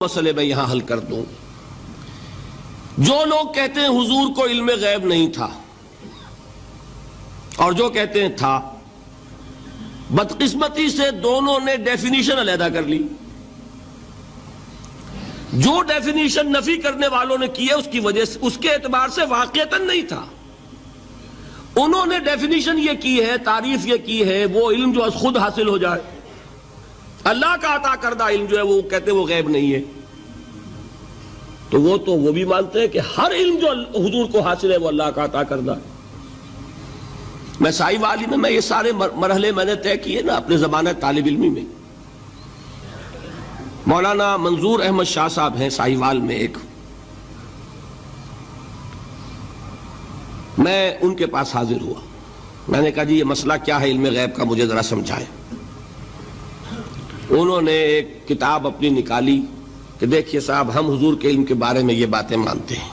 مسئلے میں یہاں حل کر دوں۔ جو لوگ کہتے ہیں حضور کو علم غیب نہیں تھا اور جو کہتے ہیں تھا، بدقسمتی سے دونوں نے ڈیفینیشن علیحدہ کر لی۔ جو ڈیفینیشن نفی کرنے والوں نے کی ہے اس کی وجہ سے، اس کے اعتبار سے واقعتاً نہیں تھا۔ انہوں نے ڈیفینیشن یہ کی ہے، تعریف یہ کی ہے، وہ علم جو خود حاصل ہو جائے، اللہ کا عطا کردہ علم جو ہے وہ کہتے ہیں وہ غیب نہیں ہے۔ تو وہ بھی مانتے ہیں کہ ہر علم جو حضور کو حاصل ہے وہ اللہ کا عطا کردہ ہے۔ میں سائی والی میں یہ سارے مرحلے میں نے طے کیے نا اپنے زمانہ طالب علمی میں۔ مولانا منظور احمد شاہ صاحب ہیں سائی وال میں ایک، میں ان کے پاس حاضر ہوا۔ میں نے کہا جی یہ مسئلہ کیا ہے علم غیب کا، مجھے ذرا سمجھائیں۔ انہوں نے ایک کتاب اپنی نکالی کہ دیکھیے صاحب، ہم حضور کے علم کے بارے میں یہ باتیں مانتے ہیں۔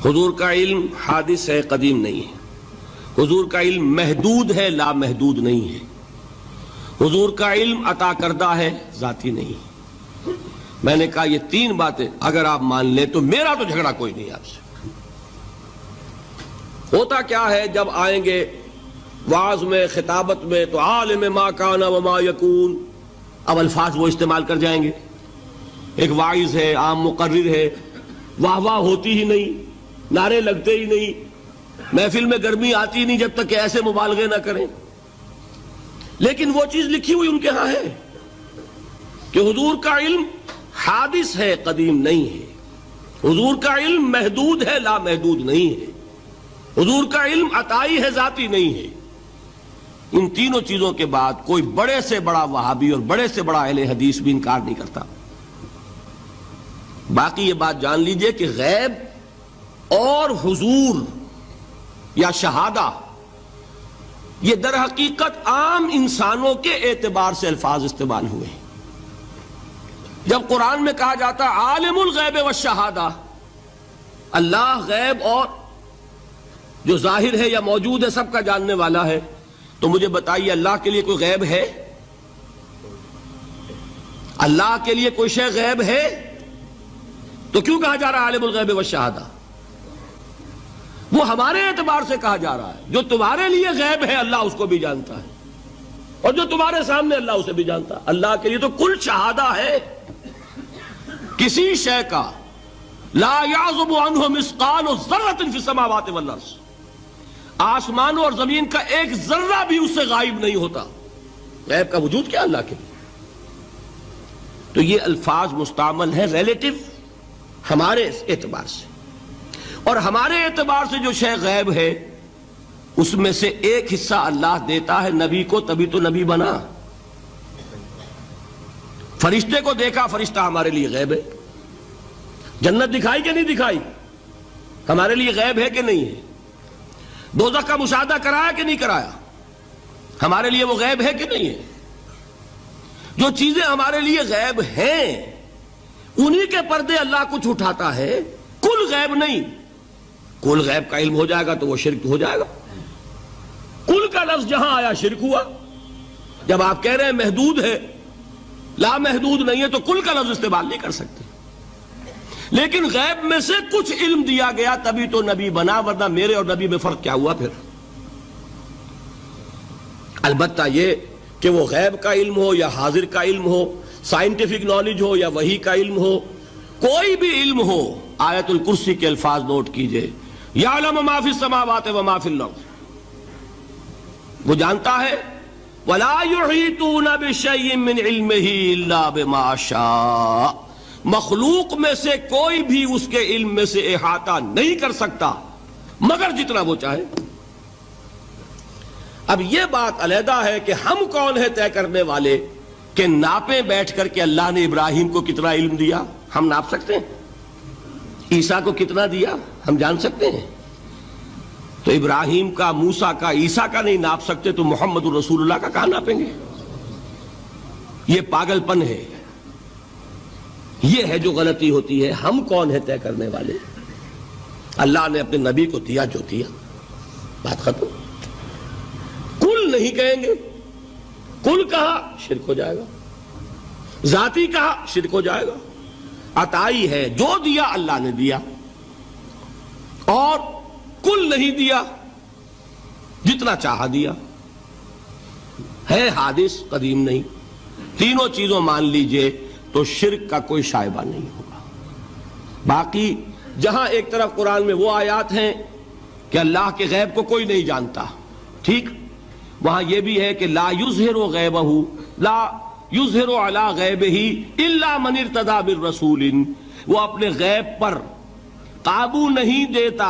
حضور کا علم حادث ہے، قدیم نہیں ہے۔ حضور کا علم محدود ہے، لا محدود نہیں ہے۔ حضور کا علم عطا کردہ ہے، ذاتی نہیں ہے۔ میں نے کہا یہ تین باتیں اگر آپ مان لیں تو میرا تو جھگڑا کوئی نہیں آپ سے۔ ہوتا کیا ہے، جب آئیں گے وعظ میں، خطابت میں، تو عالم ما کان وما یکون، اب الفاظ وہ استعمال کر جائیں گے۔ ایک واعظ ہے، عام مقرر ہے، واہ واہ ہوتی ہی نہیں، نعرے لگتے ہی نہیں، محفل میں گرمی آتی نہیں جب تک کہ ایسے مبالغے نہ کریں۔ لیکن وہ چیز لکھی ہوئی ان کے ہاں ہے کہ حضور کا علم حادث ہے، قدیم نہیں ہے۔ حضور کا علم محدود ہے، لا محدود نہیں ہے۔ حضور کا علم عطائی ہے، ذاتی نہیں ہے۔ ان تینوں چیزوں کے بعد کوئی بڑے سے بڑا وہابی اور بڑے سے بڑا اہل حدیث بھی انکار نہیں کرتا۔ باقی یہ بات جان لیجئے کہ غیب اور حضور یا شہادہ یہ در حقیقت عام انسانوں کے اعتبار سے الفاظ استعمال ہوئے ہیں۔ جب قرآن میں کہا جاتا عالم الغیب والشہادہ، اللہ غیب اور جو ظاہر ہے یا موجود ہے سب کا جاننے والا ہے، تو مجھے بتائیے اللہ کے لیے کوئی غیب ہے؟ اللہ کے لیے کوئی شے غیب ہے؟ تو کیوں کہا جا رہا ہے عالم الغیب والشہادہ؟ وہ ہمارے اعتبار سے کہا جا رہا ہے۔ جو تمہارے لیے غیب ہے اللہ اس کو بھی جانتا ہے، اور جو تمہارے سامنے اللہ اسے بھی جانتا ہے۔ اللہ کے لیے تو کل شہادہ ہے۔ کسی شے کا لا یعزب عنہ مثقال ذرۃ فی السماوات والارض، آسمانوں اور زمین کا ایک ذرہ بھی اس سے غائب نہیں ہوتا۔ غیب کا وجود کیا اللہ کے لیے؟ تو یہ الفاظ مستعمل ہیں ریلیٹو ہمارے اعتبار سے، اور ہمارے اعتبار سے جو شے غیب ہے اس میں سے ایک حصہ اللہ دیتا ہے نبی کو، تبھی تو نبی بنا۔ فرشتے کو دیکھا، فرشتہ ہمارے لیے غیب ہے۔ جنت دکھائی کہ نہیں دکھائی، ہمارے لیے غیب ہے کہ نہیں ہے۔ دوزخ کا مشاہدہ کرایا کہ نہیں کرایا، ہمارے لیے وہ غیب ہے کہ نہیں ہے۔ جو چیزیں ہمارے لیے غیب ہیں انہی کے پردے اللہ کچھ اٹھاتا ہے، کل غیب نہیں۔ کل غیب کا علم ہو جائے گا تو وہ شرک ہو جائے گا۔ کل کا لفظ جہاں آیا شرک ہوا۔ جب آپ کہہ رہے ہیں محدود ہے، لا محدود نہیں ہے، تو کل کا لفظ استعمال نہیں کر سکتے۔ لیکن غیب میں سے کچھ علم دیا گیا تبھی تو نبی بنا، ورنہ میرے اور نبی میں فرق کیا ہوا پھر؟ البتہ یہ کہ وہ غیب کا علم ہو یا حاضر کا علم ہو، سائنٹیفک نالج ہو یا وحی کا علم ہو، کوئی بھی علم ہو، آیت الکرسی کے الفاظ نوٹ کیجئے، یعلم ما فی السماوات وما فی الارض، وہ جانتا ہے، ولا یحیطون بشیء من علمہ الا بما شاء، مخلوق میں سے کوئی بھی اس کے علم میں سے احاطہ نہیں کر سکتا مگر جتنا وہ چاہے۔ اب یہ بات علیحدہ ہے کہ ہم کون ہے طے کرنے والے کہ ناپیں بیٹھ کر کہ اللہ نے ابراہیم کو کتنا علم دیا، ہم ناپ سکتے ہیں؟ عیسیٰ کو کتنا دیا ہم جان سکتے ہیں؟ تو ابراہیم کا، موسیٰ کا، عیسیٰ کا نہیں ناپ سکتے تو محمد الرسول اللہ کا کہاں ناپیں گے؟ یہ پاگل پن ہے، یہ ہے جو غلطی ہوتی ہے۔ ہم کون ہے طے کرنے والے؟ اللہ نے اپنے نبی کو دیا جو دیا، بات ختم۔ کل نہیں کہیں گے، کل کہا شرک ہو جائے گا۔ ذاتی کہا شرک ہو جائے گا. عطائی ہے، جو دیا اللہ نے دیا، اور کل نہیں دیا، جتنا چاہا دیا. ہے حادث، قدیم نہیں. تینوں چیزوں مان لیجئے تو شرک کا کوئی شائبہ نہیں ہوگا. باقی جہاں ایک طرف قرآن میں وہ آیات ہیں کہ اللہ کے غیب کو کوئی نہیں جانتا، ٹھیک، وہاں یہ بھی ہے کہ لا یظہر غیبہ، لا یظہر علی غیبہ الا من ارتضی بالرسول، وہ اپنے غیب پر قابو نہیں دیتا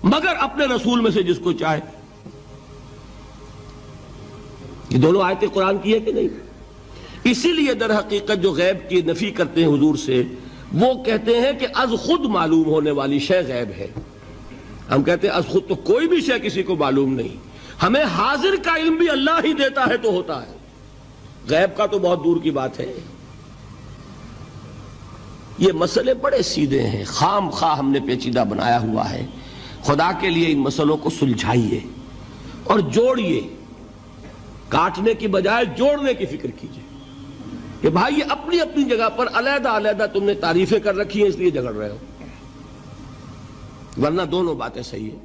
مگر اپنے رسول میں سے جس کو چاہے. یہ دونوں آیتیں قرآن کی ہے کہ نہیں؟ اسی لیے در حقیقت جو غیب کی نفی کرتے ہیں حضور سے، وہ کہتے ہیں کہ از خود معلوم ہونے والی شے غیب ہے. ہم کہتے ہیں از خود تو کوئی بھی شے کسی کو معلوم نہیں، ہمیں حاضر کا علم بھی اللہ ہی دیتا ہے تو ہوتا ہے، غیب کا تو بہت دور کی بات ہے. یہ مسئلے بڑے سیدھے ہیں، خام خواہ ہم نے پیچیدہ بنایا ہوا ہے. خدا کے لیے ان مسئلوں کو سلجھائیے اور جوڑیے، کاٹنے کی بجائے جوڑنے کی فکر کیجیے کہ بھائی یہ اپنی اپنی جگہ پر علیحدہ علیحدہ تم نے تعریفیں کر رکھی ہیں اس لیے جھگڑ رہے ہو، ورنہ دونوں باتیں صحیح ہیں.